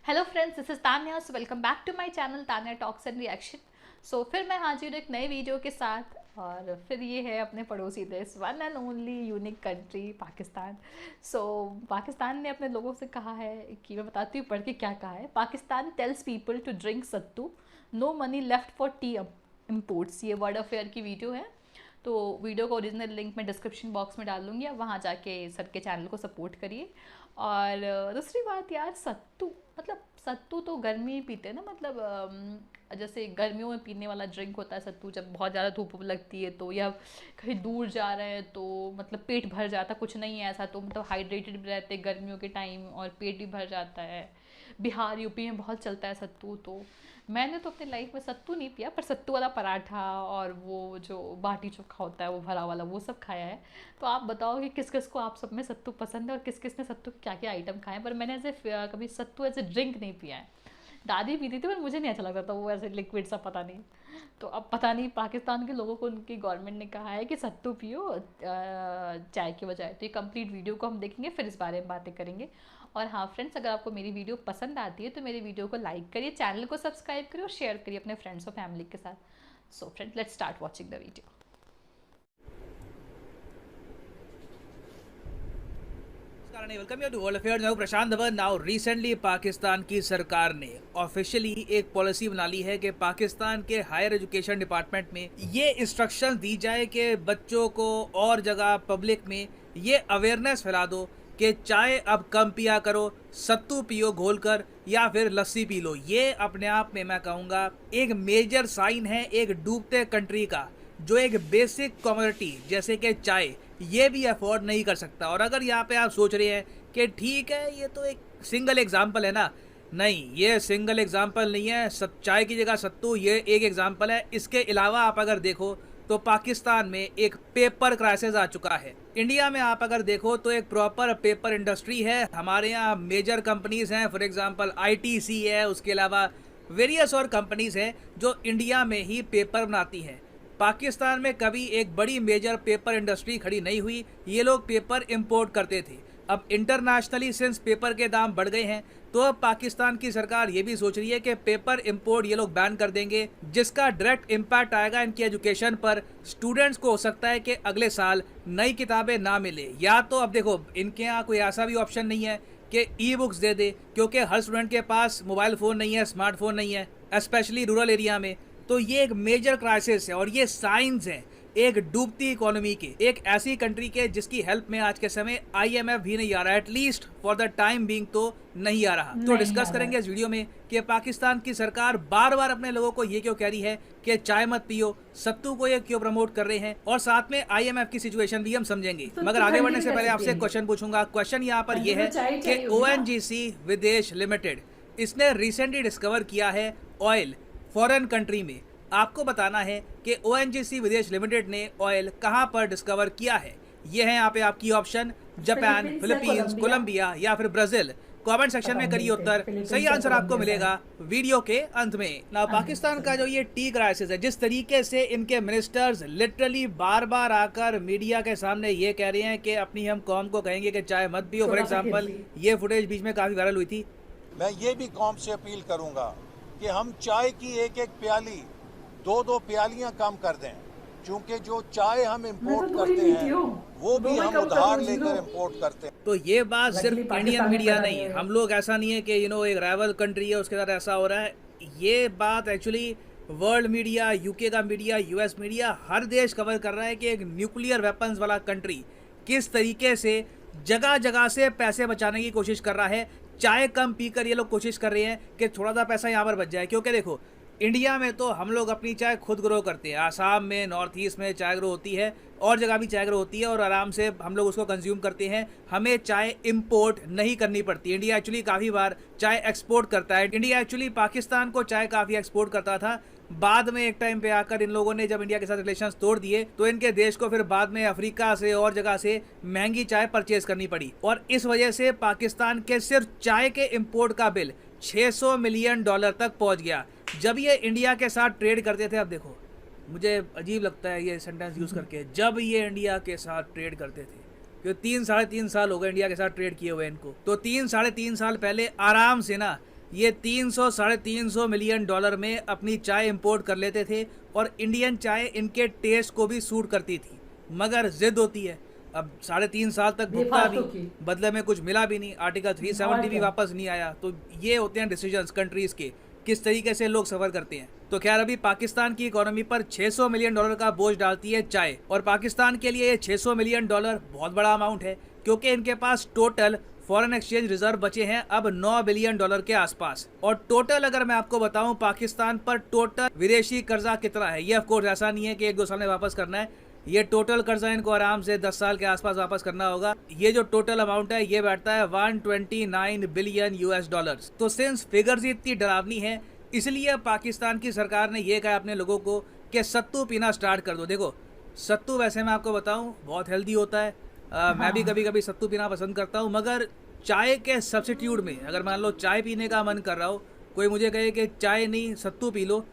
Hello friends, this is Tanya. So welcome back to my channel Tanya talks and reaction. So फिर मैं हाजिर हूँ एक नए वीडियो के साथ। और फिर ये है अपने पड़ोसी देश, one and only unique country Pakistan. So Pakistan ने अपने लोगों से कहा है कि मैं बताती हूँ पढ़ के क्या कहा है। Pakistan tells people to drink sattu, no money left for tea imports. ये वर्ल्ड अफेयर की वीडियो है। तो वीडियो का ओरिजिनल लिंक मैं डिस्क्रिप्शन बॉक्स में डाल दूँगी, आप वहाँ जाके सर के चैनल को सपोर्ट करिए। और दूसरी बात यार, सत्तू मतलब सत्तू तो गर्मी में पीते हैं ना। मतलब जैसे गर्मियों में पीने वाला ड्रिंक होता है सत्तू, जब बहुत ज़्यादा धूप लगती है तो, या कहीं दूर जा रहे हैं तो मतलब पेट भर जाता, कुछ नहीं है ऐसा तो मतलब हाइड्रेटेड भी रहते हैं गर्मियों के टाइम और पेट भी भर जाता है। बिहार यूपी में बहुत चलता है सत्तू। तो मैंने तो अपनी लाइफ में सत्तू नहीं पिया, पर सत्तू वाला पराठा और वो जो बाटी चोखा होता है वो भरा वाला, वो सब खाया है। तो आप बताओ कि किस किस को आप सब में सत्तू पसंद है और किस किस ने सत्तू क्या क्या आइटम खाए हैं। पर मैंने ऐसे कभी सत्तू ऐसे ड्रिंक नहीं पिया है। दादी पीती थी पर मुझे नहीं अच्छा लगता था वो, ऐसे लिक्विड सा, पता नहीं। तो अब पता नहीं पाकिस्तान के लोगों को उनकी गवर्नमेंट ने कहा है कि सत्तू पियो चाय के बजाय। तो ये कंप्लीट वीडियो को हम देखेंगे, फिर इस बारे में बातें करेंगे। और हाँ फ्रेंड्स, अगर आपको मेरी वीडियो पसंद आती है तो मेरी वीडियो को लाइक करिए, चैनल को सब्सक्राइब करिए और शेयर करिए अपने फ्रेंड्स और फैमिली के साथ। So friends, let's start watching the video. Welcome you to world affairs. Now Prashant Dhawan. Now recently Pakistan की सरकार ने ऑफिशियली एक पॉलिसी बना ली है कि पाकिस्तान के हायर एजुकेशन डिपार्टमेंट में ये इंस्ट्रक्शन दी जाए कि बच्चों को और जगह पब्लिक में ये अवेयरनेस फैला दो कि चाय अब कम पिया करो, सत्तू पियो घोलकर या फिर लस्सी पी लो। ये अपने आप में मैं कहूँगा एक मेजर साइन है एक डूबते कंट्री का, जो एक बेसिक कमोडिटी जैसे कि चाय ये भी अफोर्ड नहीं कर सकता। और अगर यहाँ पे आप सोच रहे हैं कि ठीक है ये तो एक सिंगल एग्जाम्पल है ना, नहीं, ये सिंगल एग्जाम्पल नहीं है। चाय की जगह सत्तू ये एक एग्जाम्पल है। इसके अलावा आप अगर देखो तो पाकिस्तान में एक पेपर क्राइसिस आ चुका है। इंडिया में आप अगर देखो तो एक प्रॉपर पेपर इंडस्ट्री है। हमारे यहाँ मेजर कंपनीज हैं, फॉर एग्जांपल आईटीसी है, उसके अलावा वेरियस और कंपनीज हैं जो इंडिया में ही पेपर बनाती हैं। पाकिस्तान में कभी एक बड़ी मेजर पेपर इंडस्ट्री खड़ी नहीं हुई, ये लोग पेपर इंपोर्ट करते थे। अब इंटरनेशनली सिंस पेपर के दाम बढ़ गए हैं तो अब पाकिस्तान की सरकार ये भी सोच रही है कि पेपर इंपोर्ट ये लोग बैन कर देंगे, जिसका डायरेक्ट इम्पैक्ट आएगा इनकी एजुकेशन पर। स्टूडेंट्स को हो सकता है कि अगले साल नई किताबें ना मिले, या तो अब देखो इनके यहाँ कोई ऐसा भी ऑप्शन नहीं है कि ई बुक्स दे दे, क्योंकि हर स्टूडेंट के पास मोबाइल फ़ोन नहीं है, स्मार्टफोन नहीं है, स्पेशली रूरल एरिया में। तो ये एक मेजर क्राइसिस है और ये साइंस हैं एक डूबती इकोनॉमी के, एक ऐसी कंट्री के जिसकी हेल्प में आज के समय आईएमएफ भी नहीं आ रहा है, at least for the time being तो नहीं आ रहा। तो डिस्कस करेंगे इस वीडियो में कि पाकिस्तान की सरकार बार बार अपने लोगों को ये क्यों कह रही है कि चाय मत पियो, सत्तू को ये क्यों प्रमोट कर रहे हैं, और साथ में आईएमएफ की सिचुएशन भी हम समझेंगे। मगर आगे बढ़ने से पहले आपसे क्वेश्चन पूछूंगा। क्वेश्चन यहाँ पर यह है कि ओएनजीसी विदेश लिमिटेड इसने रिसेंटली डिस्कवर किया है ऑयल फॉरेन कंट्री में। आपको बताना है कि ओएनजीसी विदेश लिमिटेड ने ऑयल कहां पर डिस्कवर किया है। ये है यहाँ पे आपकी ऑप्शन, जापान, फिलीपींस, कोलंबिया या फिर ब्राजील। कमेंट सेक्शन में करिए उत्तर, सही आंसर आपको मिलेगा वीडियो के अंत में। ना पाकिस्तान का जो ये टी क्राइसिस है, जिस तरीके से इनके मिनिस्टर्स लिटरली बार बार आकर मीडिया के सामने ये कह रहे हैं कि अपनी हम कौम को कहेंगे कि चाय मत पियो। फॉर एग्जाम्पल ये फुटेज बीच में काफी वायरल हुई थी। मैं ये भी कौम से अपील करूंगा कि हम चाय की एक एक प्याली, दो दो प्यालियां कम कर दें, क्योंकि जो चाय हम इंपोर्ट करते हैं वो भी हम उधार लेकर इंपोर्ट करते हैं। तो ये बात सिर्फ इंडियन मीडिया नहीं है, हम लोग ऐसा नहीं है कि एक राइवल कंट्री है उसके साथ ऐसा हो रहा है। ये बात एक्चुअली वर्ल्ड मीडिया, यूके का मीडिया, यूएस मीडिया, हर देश कवर कर रहा है कि एक न्यूक्लियर वेपन्स वाला कंट्री किस तरीके से जगह जगह से पैसे बचाने की कोशिश कर रहा है। चाय कम पीकर ये लोग कोशिश कर रहे हैं कि थोड़ा सा पैसा यहाँ पर बच जाए, क्योंकि देखो इंडिया में तो हम लोग अपनी चाय खुद ग्रो करते हैं। आसाम में, नॉर्थ ईस्ट में चाय ग्रो होती है और जगह भी चाय ग्रो होती है और आराम से हम लोग उसको कंज्यूम करते हैं। हमें चाय इंपोर्ट नहीं करनी पड़ती। इंडिया एक्चुअली काफ़ी बार चाय एक्सपोर्ट करता है। इंडिया एक्चुअली पाकिस्तान को चाय काफ़ी एक्सपोर्ट करता था। बाद में एक टाइम पे आकर इन लोगों ने जब इंडिया के साथ रिलेशंस तोड़ दिए तो इनके देश को फिर बाद में अफ्रीका से और जगह से महंगी चाय परचेज करनी पड़ी, और इस वजह से पाकिस्तान के सिर्फ चाय के इंपोर्ट का बिल $600 मिलियन तक पहुंच गया जब ये इंडिया के साथ ट्रेड करते थे। अब देखो, मुझे अजीब लगता है ये सेंटेंस यूज़ करके, जब ये इंडिया के साथ ट्रेड करते थे, क्योंकि 3 साढ़े 3 साल हो गए इंडिया के साथ ट्रेड किए हुए इनको। तो 3 साढ़े 3 साल पहले आराम से ना ये 300 साढ़े 300 मिलियन डॉलर में अपनी चाय इंपोर्ट कर लेते थे और इंडियन चाय इनके टेस्ट को भी सूट करती थी, मगर जिद होती है। अब 3.5 साल तक भुगता भी, बदले में कुछ मिला भी नहीं, आर्टिकल 370 भी वापस नहीं आया। तो ये होते हैं डिसीजंस कंट्रीज के, किस तरीके से लोग सफर करते हैं। तो खैर अभी पाकिस्तान की इकोनॉमी पर 600 मिलियन डॉलर का बोझ डालती है चाय, और पाकिस्तान के लिए ये 600 मिलियन डॉलर बहुत बड़ा अमाउंट है, क्योंकि इनके पास टोटल फॉरेन एक्सचेंज रिजर्व बचे हैं अब 9 बिलियन डॉलर के आसपास। और टोटल अगर मैं आपको बताऊं पाकिस्तान पर टोटल विदेशी कर्जा कितना है, ये ऑफकोर्स ऐसा नहीं है कि 1-2 साल में वापस करना है, ये टोटल कर्जा इनको आराम से 10 साल के आसपास वापस करना होगा। ये जो टोटल अमाउंट है ये बैठता है 129 बिलियन यूएस डॉलर्स। तो सिंस फिगर्स इतनी डरावनी है, इसलिए पाकिस्तान की सरकार ने ये कहा अपने लोगों को कि सत्तू पीना स्टार्ट कर दो। देखो सत्तू वैसे मैं आपको बताऊं बहुत हेल्दी होता है, मैं भी कभी कभी सत्तू पीना पसंद करता हूं, मगर चाय के सब्सिट्यूट में अगर मान लो चाय पीने का मन कर रहा हो, कोई मुझे कहे कि चाय नहीं सत्तू पी लो,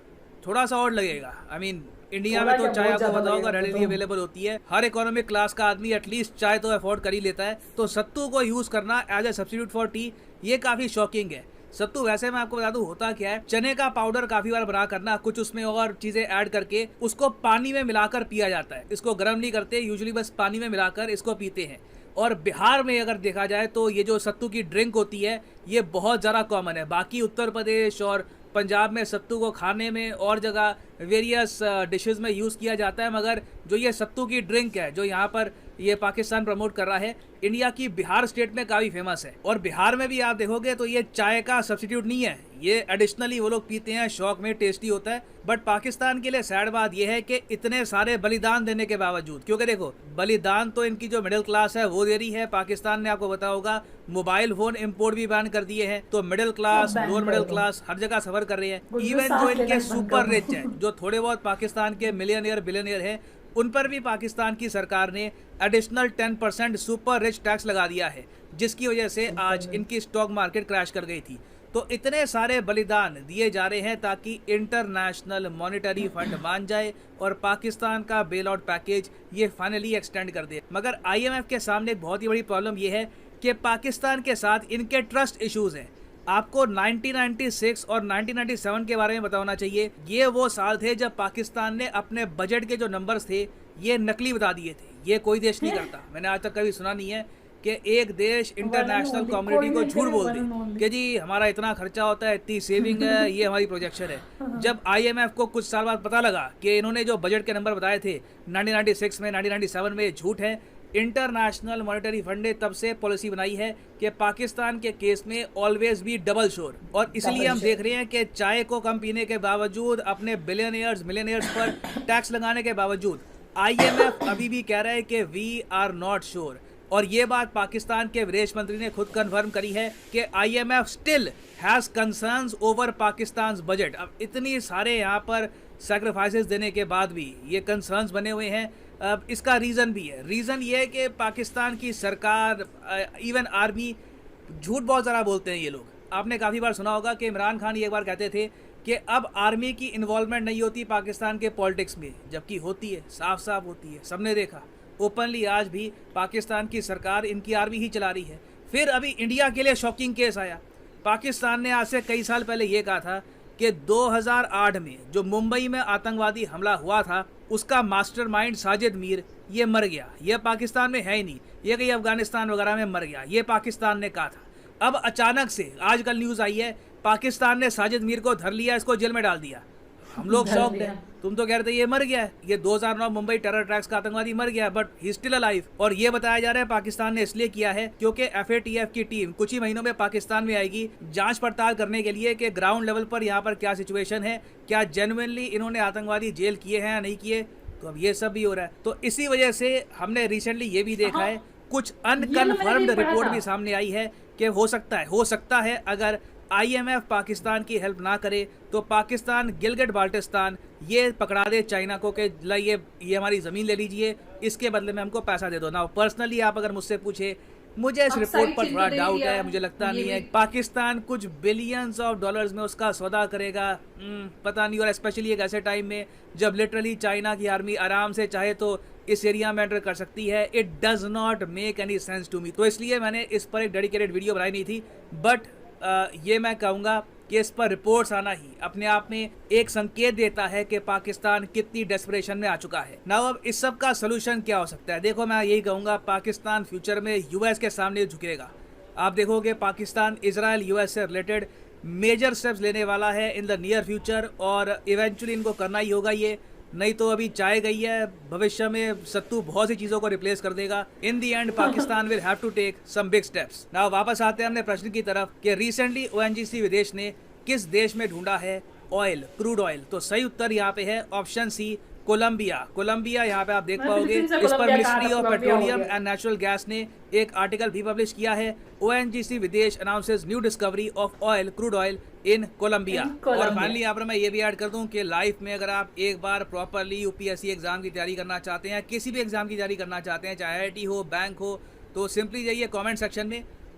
थोड़ा सा और लगेगा। आई मीन इंडिया में तो चाय आपको पता होगा रेडिली अवेलेबल होती है, हर इकोनॉमिक क्लास का आदमी एटलीस्ट चाय तो अफोर्ड कर ही लेता है। तो सत्तू को यूज करना as a substitute for tea ये काफी शॉकिंग है। सत्तू वैसे मैं आपको बता दूं होता क्या है, चने का पाउडर काफी बार बना करना, कुछ उसमें और चीजें ऐड करके उसको पानी में मिलाकर पिया जाता है। इसको गर्म नहीं करते, यूजुअली बस पानी में मिलाकर इसको पीते हैं। और बिहार में अगर देखा जाए तो ये जो सत्तू की ड्रिंक होती है ये बहुत ज़्यादा कॉमन है। बाकी उत्तर प्रदेश और पंजाब में सत्तू को खाने में और जगह वेरियस डिशेस में यूज़ किया जाता है, मगर जो ये सत्तू की ड्रिंक है जो यहाँ पर ये पाकिस्तान प्रमोट कर रहा है, इंडिया की बिहार स्टेट में काफ़ी फेमस है। और बिहार में भी आप देखोगे तो ये चाय का सब्सिट्यूट नहीं है, ये एडिशनली वो लोग पीते हैं, शौक में, टेस्टी होता है। बट पाकिस्तान के लिए सैड बात यह है कि इतने सारे बलिदान देने के बावजूद, क्योंकि देखो बलिदान तो इनकी जो मिडिल क्लास है वो दे रही है। पाकिस्तान ने आपको पता होगा मोबाइल फोन इंपोर्ट भी बैन कर दिए हैं, तो middle class, lower middle class हर जगह सफर कर रहे हैं। इवन जो इनके सुपर रिच है, जो थोड़े बहुत पाकिस्तान के मिलियनियर बिलियनियर हैं, उन पर भी पाकिस्तान की सरकार ने एडिशनल 10% सुपर रिच टैक्स लगा दिया है, जिसकी वजह से आज इनकी स्टॉक मार्केट क्रैश कर गई थी। तो इतने सारे बलिदान दिए जा रहे हैं ताकि इंटरनेशनल मॉनेटरी फंड मान जाए और पाकिस्तान का बेल आउट पैकेज ये फाइनली एक्सटेंड कर दे। मगर आईएमएफ के सामने एक बहुत ही बड़ी प्रॉब्लम ये है कि पाकिस्तान के साथ इनके ट्रस्ट इश्यूज हैं। आपको 1996 और 1997 के बारे में बताना चाहिए। ये वो साल थे जब पाकिस्तान ने अपने बजट के जो नंबर्स थे ये नकली बता दिए थे। ये कोई देश नहीं करता, मैंने आज तक कभी सुना नहीं है कि एक देश इंटरनेशनल कम्युनिटी को झूठ बोल दे कि जी हमारा इतना खर्चा होता है, इतनी सेविंग है, ये हमारी प्रोजेक्शन है। जब आईएमएफ को कुछ साल बाद पता लगा कि इन्होंने जो बजट के नंबर बताए थे 1996 में, 1997 में, झूठ है, इंटरनेशनल मॉनेटरी फंड ने तब से पॉलिसी बनाई है कि पाकिस्तान के केस में ऑलवेज बी डबल श्योर। और इसलिए हम देख रहे हैं कि चाय को कम पीने के बावजूद, अपने बिलियनियर्स मिलियनियर्स पर टैक्स लगाने के बावजूद, आईएमएफ अभी भी कह रहा है कि वी आर नॉट श्योर। और ये बात पाकिस्तान के विदेश मंत्री ने खुद कंफर्म करी है कि IMF still has concerns over Pakistan budget. अब इतनी सारे यहाँ पर सैक्रिफाइसेस देने के बाद भी ये कंसर्न्स बने हुए हैं। अब इसका रीज़न भी है, रीज़न ये है कि पाकिस्तान की सरकार, इवन आर्मी, झूठ बहुत ज़्यादा बोलते हैं ये लोग। आपने काफ़ी बार सुना होगा कि इमरान खान ये एक बार कहते थे कि अब आर्मी की इन्वॉल्वमेंट नहीं होती पाकिस्तान के पॉलिटिक्स में, जबकि होती है, साफ साफ होती है, सबने देखा ओपनली। आज भी पाकिस्तान की सरकार इनकी आर्मी ही चला रही है। फिर अभी इंडिया के लिए शॉकिंग केस आया। पाकिस्तान ने आज से कई साल पहले ये कहा था कि 2008 में जो मुंबई में आतंकवादी हमला हुआ था उसका मास्टरमाइंड साजिद मीर ये मर गया, ये पाकिस्तान में है ही नहीं, ये कहीं अफगानिस्तान वगैरह में मर गया, ये पाकिस्तान ने कहा था। अब अचानक से आजकल न्यूज़ आई है पाकिस्तान ने साजिद मीर को धर लिया, इसको जेल में डाल दिया। हम लोग शॉक्ड हैं, तुम तो कह रहे थे ये मर गया है, ये 2009 मुंबई टेरर अटैक्स का आतंकवादी मर गया, बट ही स्टिल अलाइव। और ये बताया जा रहा है पाकिस्तान ने इसलिए किया है क्योंकि एफएटीएफ की टीम कुछ ही महीनों में पाकिस्तान में आएगी जांच पड़ताल करने के लिए कि ग्राउंड लेवल पर यहाँ पर क्या सिचुएशन है, क्या जेन्युइनली इन्होंने आतंकवादी जेल किए हैं या नहीं किए। तो अब ये सब भी हो रहा है। तो इसी वजह से हमने रिसेंटली ये भी देखा है, कुछ अनकन्फर्म्ड रिपोर्ट भी सामने आई है कि हो सकता है अगर आईएमएफ पाकिस्तान की हेल्प ना करे तो पाकिस्तान गिलगिट बाल्टिस्तान ये पकड़ा दे चाइना को कि ये हमारी ज़मीन ले लीजिए, इसके बदले में हमको पैसा दे दो ना। पर्सनली आप अगर मुझसे पूछे, मुझे इस रिपोर्ट पर थोड़ा डाउट है, मुझे लगता नहीं है पाकिस्तान कुछ बिलियंस ऑफ डॉलर्स में उसका सौदा करेगा, पता नहीं। और स्पेशली एक ऐसे टाइम में जब लिटरली चाइना की आर्मी आराम से चाहे तो इस एरिया में एंटर कर सकती है। It does not make any sense to me. तो इसलिए मैंने इस पर एक डेडिकेटेड वीडियो बनाई नहीं थी, बट ये मैं कहूँगा कि इस पर रिपोर्ट्स आना ही अपने आप में एक संकेत देता है कि पाकिस्तान कितनी डेस्परेशन में आ चुका है। नाउ अब इस सब का सोल्यूशन क्या हो सकता है? देखो, मैं यही कहूँगा, पाकिस्तान फ्यूचर में यूएस के सामने झुकेगा। आप देखोगे पाकिस्तान इजराइल यूएस से रिलेटेड मेजर स्टेप्स लेने वाला है इन द नियर फ्यूचर, और इवेंचुअली इनको करना ही होगा ये, नहीं तो अभी चाय गई है, भविष्य में सत्तू बहुत सी चीजों को रिप्लेस कर देगा। In the end Pakistan will have to take some big steps. Now वापस आते हैं अपने प्रश्न की तरफ कि रिसेंटली ओएनजीसी विदेश ने किस देश में ढूंढा है ऑयल, क्रूड ऑयल? तो सही उत्तर यहाँ पे है ऑप्शन सी, कोलंबिया। कोलंबिया यहाँ पे आप देख पाओगे, इस पर ministry of petroleum and natural gas ने एक आर्टिकल भी पब्लिश किया है, ONGC Videsh announces new discovery of oil, crude oil in Colombia. और फाइनली यहाँ पर मैं ये भी ऐड कर दूं कि लाइफ में अगर आप एक बार प्रॉपरली यूपीएससी एग्जाम की तैयारी करना चाहते हैं, किसी भी एग्जाम की तैयारी करना चाहते हैं, चाहे आईआईटी हो, बैंक हो, तो सिंपली जाइए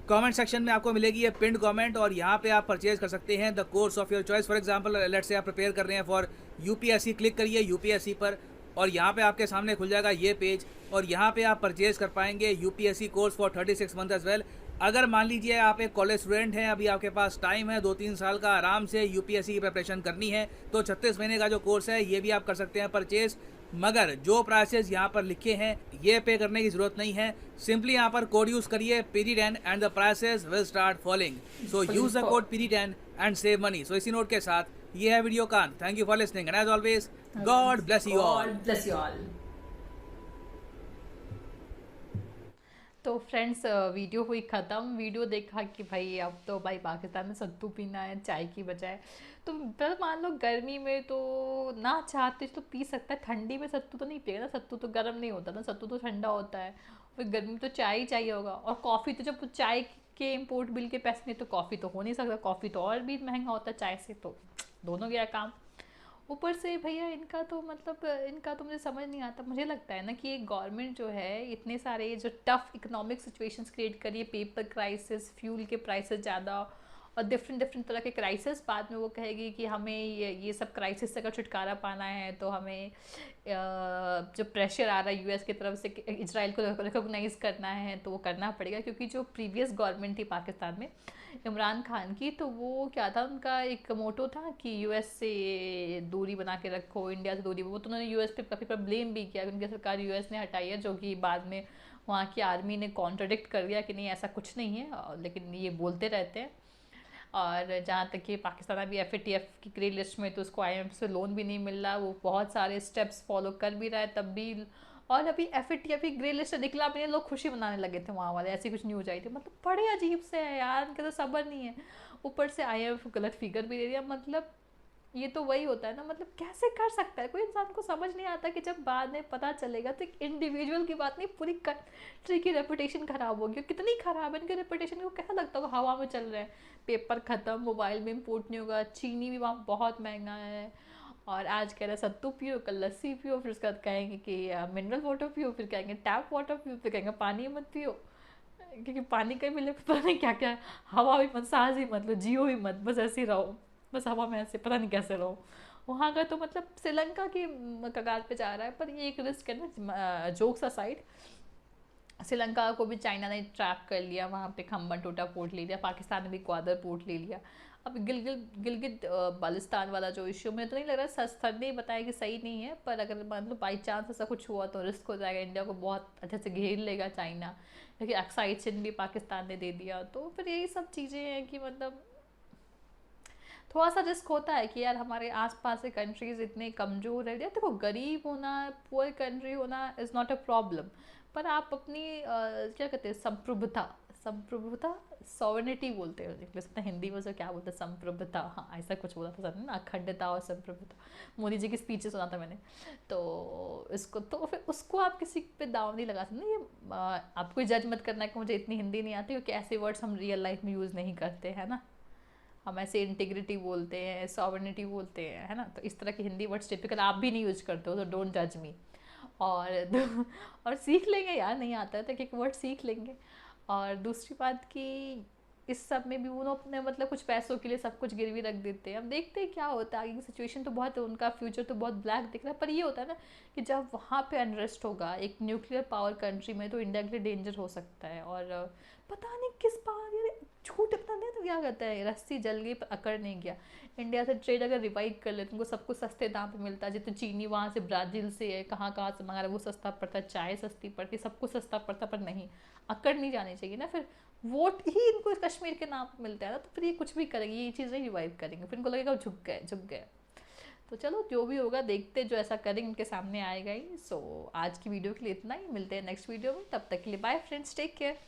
कमेंट सेक्शन में आपको मिलेगी ये पिंड कमेंट, और यहाँ पे आप परचेज कर सकते हैं the course of your choice. For example, let's say आप प्रिपेयर कर रहे हैं फॉर यूपीएससी, क्लिक करिए यूपीएससी पर और यहाँ पे आपके सामने खुल जाएगा ये पेज, और यहाँ पे आप परचेज कर पाएंगे UPSC course for 36 month as well. अगर मान लीजिए आप एक कॉलेज स्टूडेंट हैं, अभी आपके पास टाइम है 2-3 साल का, आराम से यूपीएससी की प्रिपरेशन करनी है, तो 36 महीने का जो कोर्स है ये भी आप कर सकते हैं परचेज। मगर जो प्राइसेस यहाँ पर लिखे हैं ये पे करने की जरूरत नहीं है, सिंपली यहाँ पर कोड यूज करिए PD10 and the prices will start falling. So use the code PD10 and save money. So इसी नोट के साथ ये है वीडियो का, thank you for listening and as always God bless you all. तो friends, video हुई ख़त्म। Video देखा कि भाई अब तो भाई पाकिस्तान में सत्तू पीना है चाय की बजाय, तो मतलब मान लो गर्मी में तो ना चाहते तो पी सकता है, ठंडी में सत्तू तो नहीं पिएगा ना, सत्तू तो गर्म नहीं होता ना, सत्तू तो ठंडा होता है, फिर गर्मी में तो चाय ही चाहिए होगा। और कॉफ़ी तो जब चाय के इम्पोर्ट बिल के पैसे नहीं तो कॉफ़ी तो हो नहीं सकता, कॉफ़ी तो और भी महंगा होता है चाय से, तो दोनों गया काम। ऊपर से भैया इनका तो मतलब इनका तो मुझे समझ नहीं आता। मुझे लगता है ना कि एक गवर्नमेंट जो है इतने सारे जो टफ इकोनॉमिक सिचुएशंस क्रिएट करिए, पेपर क्राइसिस, फ्यूल के प्राइसेस ज़्यादा और डिफरेंट तरह के क्राइसिस, बाद में वो कहेगी कि हमें ये सब क्राइसिस से अगर छुटकारा पाना है तो हमें जो प्रेशर आ रहा है यूएस की तरफ से इजराइल को रिकॉग्नाइज़ करना है तो वो करना पड़ेगा। क्योंकि जो प्रीवियस गवर्नमेंट थी पाकिस्तान में इमरान खान की, तो वो क्या था, उनका एक मोटो था कि यूएस से दूरी बना के रखो, इंडिया से दूरी। वो तो उन्होंने यूएस पे काफ़ी पर ब्लेम भी किया, उनकी सरकार यूएस ने हटाई है, जो कि बाद में वहाँ की आर्मी ने कॉन्ट्रडिक्ट कर दिया कि नहीं ऐसा कुछ नहीं है, लेकिन ये बोलते रहते हैं। और जहाँ तक कि पाकिस्तान अभी FATF की ग्रे लिस्ट में, तो उसको IMF से लोन भी नहीं मिल रहा, वो बहुत सारे स्टेप्स फॉलो कर भी रहा है तब भी। और अभी FATF की ग्रे लिस्ट निकला भी नहीं, लोग खुशी मनाने लगे थे वहाँ वाले, ऐसी कुछ न्यूज आई थी। मतलब बड़े अजीब से है यार, उनके तो सब्र नहीं है। ऊपर से IMF गलत फिगर भी दे दिया। मतलब ये तो वही होता है ना, मतलब कैसे कर सकता है कोई इंसान, को समझ नहीं आता कि जब बाद में पता चलेगा तो एक इंडिविजुअल की बात नहीं, पूरी कंट्री की रेपुटेशन खराब होगी। कितनी खराब है इनकी रेपुटेशन, को कैसा लगता होगा हवा में चल रहे हैं, पेपर ख़त्म, मोबाइल में इम्पोर्ट नहीं होगा, चीनी भी वहाँ बहुत महंगा है, और आज कह रहे सत्तू पियो, कल लस्सी पियो, फिर उसके बाद कहेंगे कि मिनरल वाटर पियो, फिर कहेंगे टैप वाटर पियो, फिर कहेंगे पानी मत पियो, क्योंकि पानी का भी पता नहीं क्या क्या है, हवा भी मत, सांस ही मत लो, जियो भी मत, बस ऐसे ही रहो, बस हवा में ऐसे पता नहीं कैसे रहो। वहाँ का तो मतलब श्रीलंका की कगार पे जा रहा है। पर ये एक रिस्क है ना, जोक्स असाइड, श्रीलंका को भी चाइना ने ट्रैप कर लिया, वहाँ पे खम्बन टोटा पोर्ट ले लिया, पाकिस्तान ने भी ग्वादर पोर्ट ले लिया। अब गिलगित बाल्टिस्तान वाला जो इश्यू, में तो नहीं लग रहा, सर ने बताया कि सही नहीं है, पर अगर मतलब बाई चांस ऐसा कुछ हुआ तो रिस्क हो जाएगा, इंडिया को बहुत अच्छे से घेर लेगा चाइना, क्योंकि एक्साइड चिन्ह भी पाकिस्तान ने दे दिया। तो फिर यही सब चीज़ें हैं कि मतलब थोड़ा सा रिस्क होता है कि यार हमारे आसपास के कंट्रीज़ इतने कमज़ोर है। देखो, गरीब होना, पुअर कंट्री होना इज़ नॉट अ प्रॉब्लम, पर आप अपनी क्या कहते हैं, संप्रभुता सॉवरेनिटी बोलते हैं इंग्लिश में, हिंदी में से क्या बोलते हैं, संप्रभुता, हाँ ऐसा कुछ बोला था सर ने ना, अखंडता और संप्रभुता, मोदी जी की स्पीच सुना था मैंने। तो इसको तो फिर उसको आप किसी पे दाव नहीं लगा सकते। ये आपको जज मत करना है कि मुझे इतनी हिंदी नहीं आती, क्योंकि ऐसे वर्ड्स हम रियल लाइफ में यूज़ नहीं करते हैं ना, हम ऐसे इंटीग्रिटी बोलते हैं, सॉवरेनिटी बोलते हैं, है ना। तो इस तरह की हिंदी वर्ड्स टिपिकल आप भी नहीं यूज करते हो, तो डोंट जज मी। और सीख लेंगे यार, नहीं आता है तो एक वर्ड सीख लेंगे। और दूसरी बात कि इस सब में भी वो अपने मतलब कुछ पैसों के लिए सब कुछ गिरवी रख देते हैं। अब देखते हैं क्या होता है आगे की सिचुएशन, तो बहुत उनका फ्यूचर तो बहुत ब्लैक दिख रहा है। पर ये होता है ना कि जब वहाँ पे अनरेस्ट होगा एक न्यूक्लियर पावर कंट्री में, तो इंडिया के लिए डेंजर हो सकता है। और पता नहीं किस बार यार छूट इतना दे तो क्या कहता है, रस्सी जल गई पर अकड़ नहीं गया। इंडिया से ट्रेड अगर रिवाइव कर ले, तुमको सब कुछ सस्ते दाम पे मिलता है, जितनी चीनी वहाँ से ब्राज़ील से है, कहाँ कहाँ से मंगा रहा है, वो सस्ता पड़ता है, चाय सस्ती पड़ती है, सब कुछ सस्ता पड़ता, पर नहीं, अकड़ नहीं जानी चाहिए ना। फिर वोट ही इनको कश्मीर के नाम पे मिलता है ना, तो फिर ये कुछ भी करेंगे, ये चीज़ें रिवाइव करेंगे, फिर इनको लगेगा झुक गए झुक गए। तो चलो जो भी होगा देखते, जो ऐसा करेंगे उनके सामने आएगा ही। सो आज की वीडियो के लिए इतना ही, मिलते हैं नेक्स्ट वीडियो में, तब तक के लिए बाय फ्रेंड्स, टेक केयर।